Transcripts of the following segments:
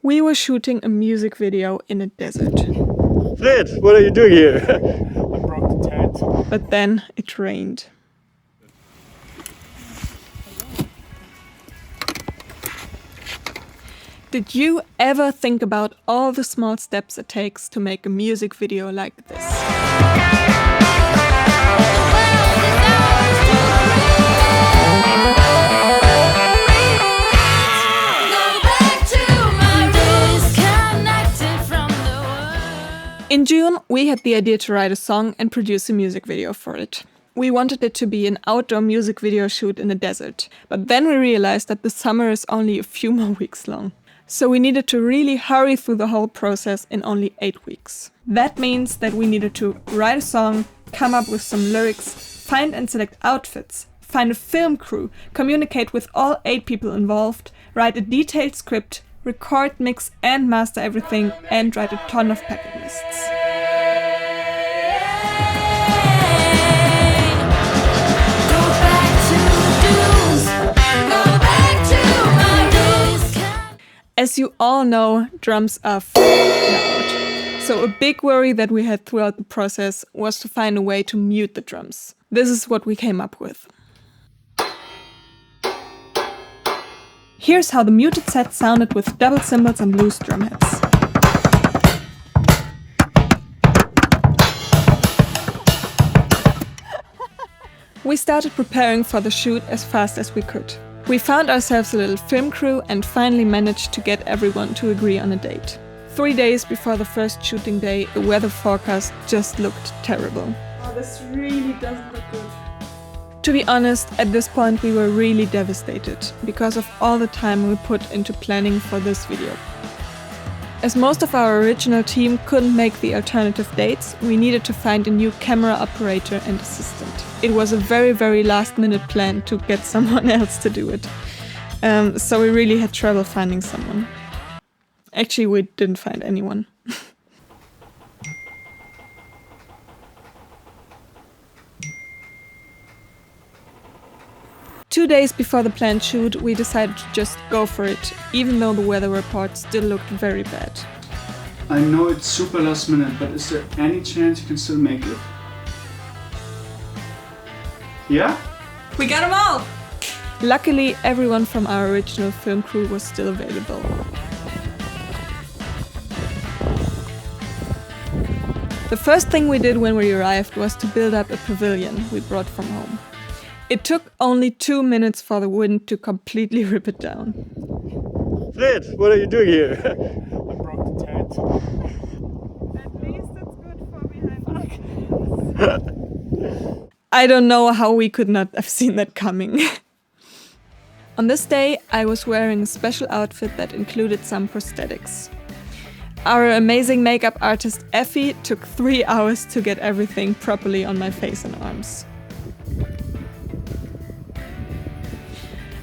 We were shooting a music video in a desert. Fred, what are you doing here? I broke the tent. But then it rained. Did you ever think about all the small steps it takes to make a music video like this? In June, we had the idea to write a song and produce a music video for it. We wanted it to be an outdoor music video shoot in the desert, but then we realized that the summer is only a few more weeks long. So we needed to really hurry through the whole process in only 8 weeks. That means that we needed to write a song, come up with some lyrics, find and select outfits, find a film crew, communicate with all 8 people involved, write a detailed script, record, mix and master everything, and write a ton of packing lists. As you all know, drums are loud. So a big worry that we had throughout the process was to find a way to mute the drums. This is what we came up with. Here's how the muted set sounded with double cymbals and loose drum heads. We started preparing for the shoot as fast as we could. We found ourselves a little film crew and finally managed to get everyone to agree on a date. 3 days before the first shooting day, the weather forecast just looked terrible. Oh, this really doesn't look good. To be honest, at this point we were really devastated because of all the time we put into planning for this video. As most of our original team couldn't make the alternative dates, we needed to find a new camera operator and assistant. It was a very last minute plan to get someone else to do it. So we really had trouble finding someone. Actually, we didn't find anyone. 2 days before the planned shoot, we decided to just go for it, even though the weather report still looked very bad. I know it's super last minute, but is there any chance you can still make it? Yeah? We got them all! Luckily, everyone from our original film crew was still available. The first thing we did when we arrived was to build up a pavilion we brought from home. It took only 2 minutes for the wind to completely rip it down. Fred, what are you doing here? I broke the tent. At least it's good for behind. I don't know how we could not have seen that coming. On this day, I was wearing a special outfit that included some prosthetics. Our amazing makeup artist Effie took 3 hours to get everything properly on my face and arms.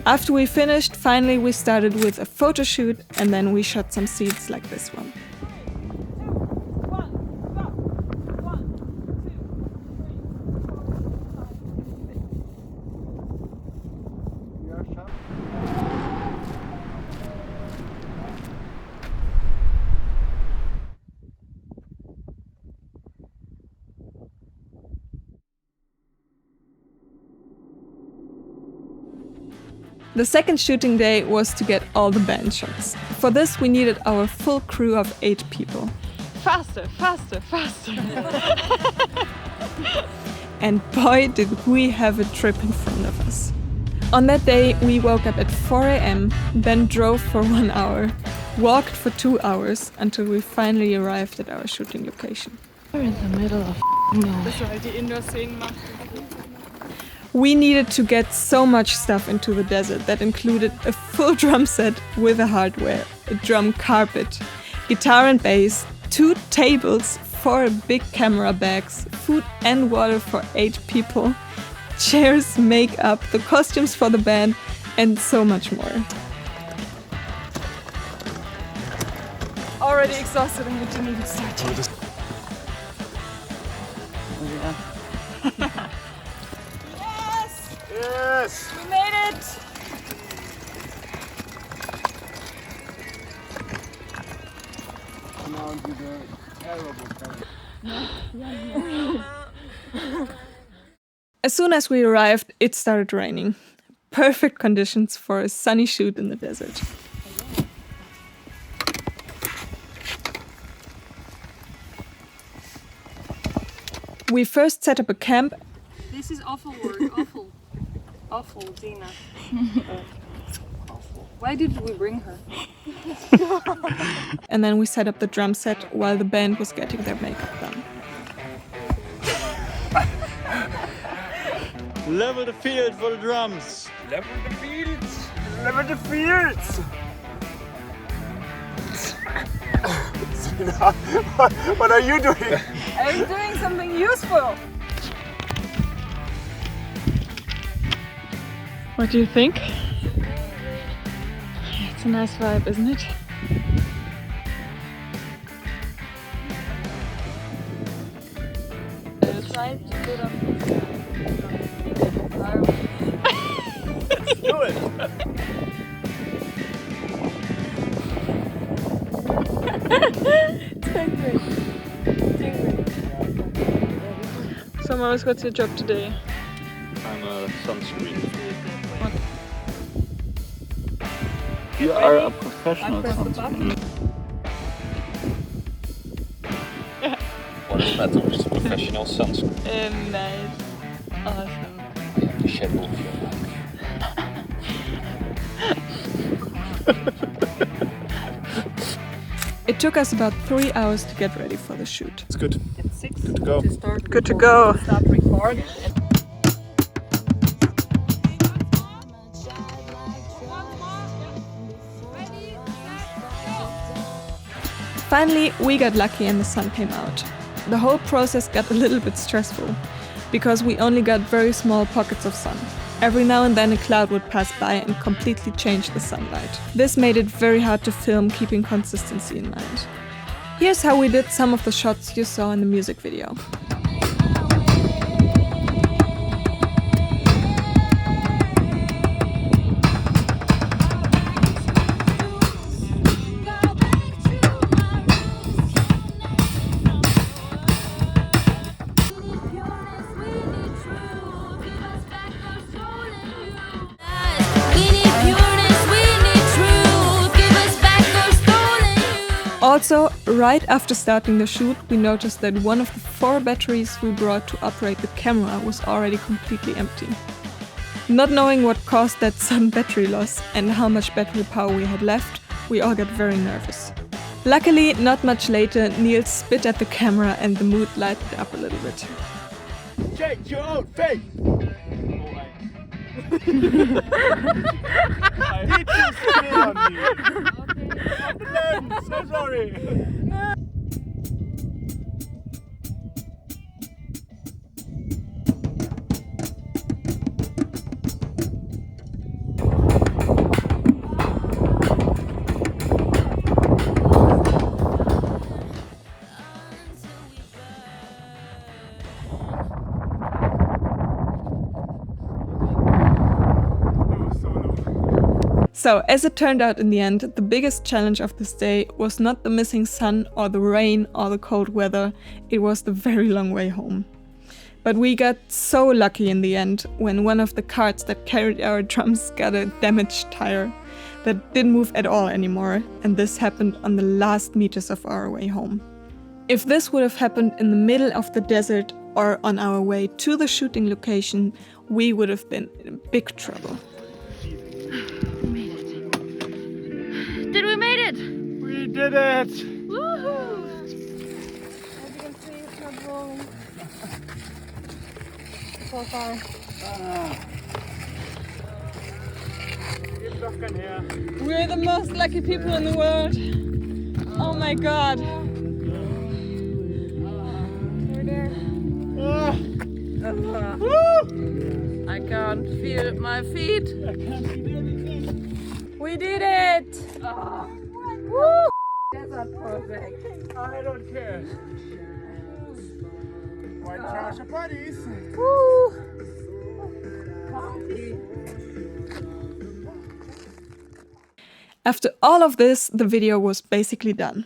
After we finished, finally we started with a photo shoot and then we shot some scenes like this one. The second shooting day was to get all the band shots. For this we needed our full crew of 8 people. Faster, faster, faster! And boy did we have a trip in front of us. On that day we woke up at 4 AM, then drove for 1 hour, walked for 2 hours until we finally arrived at our shooting location. We're in the middle of nowhere. We needed to get so much stuff into the desert that included a full drum set with a hardware, a drum carpet, guitar and bass, 2 tables, 4 big camera bags, food and water for 8 people, chairs, makeup, the costumes for the band, and so much more. Already exhausted and we didn't even start yet. Yes! We made it! As soon as we arrived, it started raining. Perfect conditions for a sunny shoot in the desert. We first set up a camp. This is awful word. Awful. Awful, Dina. Awful. Why did we bring her? And then we set up the drum set while the band was getting their makeup done. Level the field for the drums. Level the fields! Level the fields! Sina, what are you doing? I'm doing something useful. What do you think? It's a nice vibe, isn't it? Try to put up. Let's do it! So, Maurice, what's your job today? I'm a sunscreen. What? You are a professional sunscreen. What is Methorst? Professional sunscreen. Nice. Awesome. The shadow of your life. It took us about 3 hours to get ready for the shoot. It's good. It's 6 Good to go. start. Good to go. Start recording. Finally, we got lucky and the sun came out. The whole process got a little bit stressful because we only got very small pockets of sun. Every now and then a cloud would pass by and completely change the sunlight. This made it very hard to film, keeping consistency in mind. Here's how we did some of the shots you saw in the music video. Also, right after starting the shoot, we noticed that one of the 4 batteries we brought to operate the camera was already completely empty. Not knowing what caused that sudden battery loss and how much battery power we had left, we all got very nervous. Luckily, not much later, Nils spit at the camera and the mood lighted up a little bit. Change your own face! I hit you still on me! I'm so sorry! So, as it turned out in the end, the biggest challenge of this day was not the missing sun or the rain or the cold weather, it was the very long way home. But we got so lucky in the end when one of the carts that carried our drums got a damaged tire that didn't move at all anymore, and this happened on the last meters of our way home. If this would have happened in the middle of the desert or on our way to the shooting location, we would have been in big trouble. Did we made it? We did it! Woohoo! As you can see, it's not rolling. So far. We're the most lucky people in the world. Oh my god. We're there. I can't feel my feet. I can't see anything. We did it! Woo! That's not perfect. I don't care. White trash buddies. Woo! After all of this, the video was basically done.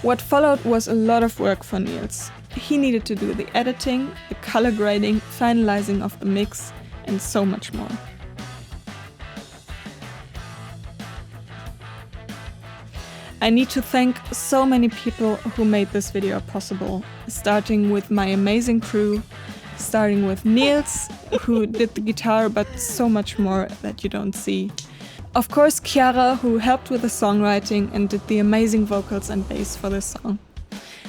What followed was a lot of work for Nils. He needed to do the editing, the color grading, finalizing of the mix, and so much more. I need to thank so many people who made this video possible, starting with my amazing crew, starting with Nils, who did the guitar but so much more that you don't see. Of course, Chiara, who helped with the songwriting and did the amazing vocals and bass for this song.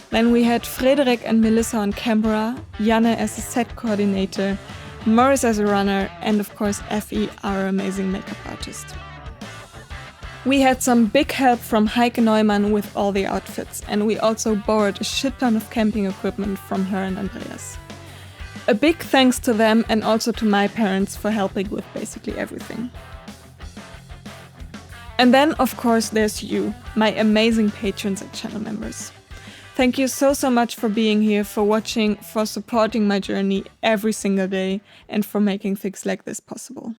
Then we had Frederik and Melissa on camera, Janne as a set coordinator, Morris as a runner, and of course Effie, our amazing makeup artist. We had some big help from Heike Neumann with all the outfits, and we also borrowed a shit ton of camping equipment from her and Andreas. A big thanks to them and also to my parents for helping with basically everything. And then, of course, there's you, my amazing patrons and channel members. Thank you so much for being here, for watching, for supporting my journey every single day, and for making things like this possible.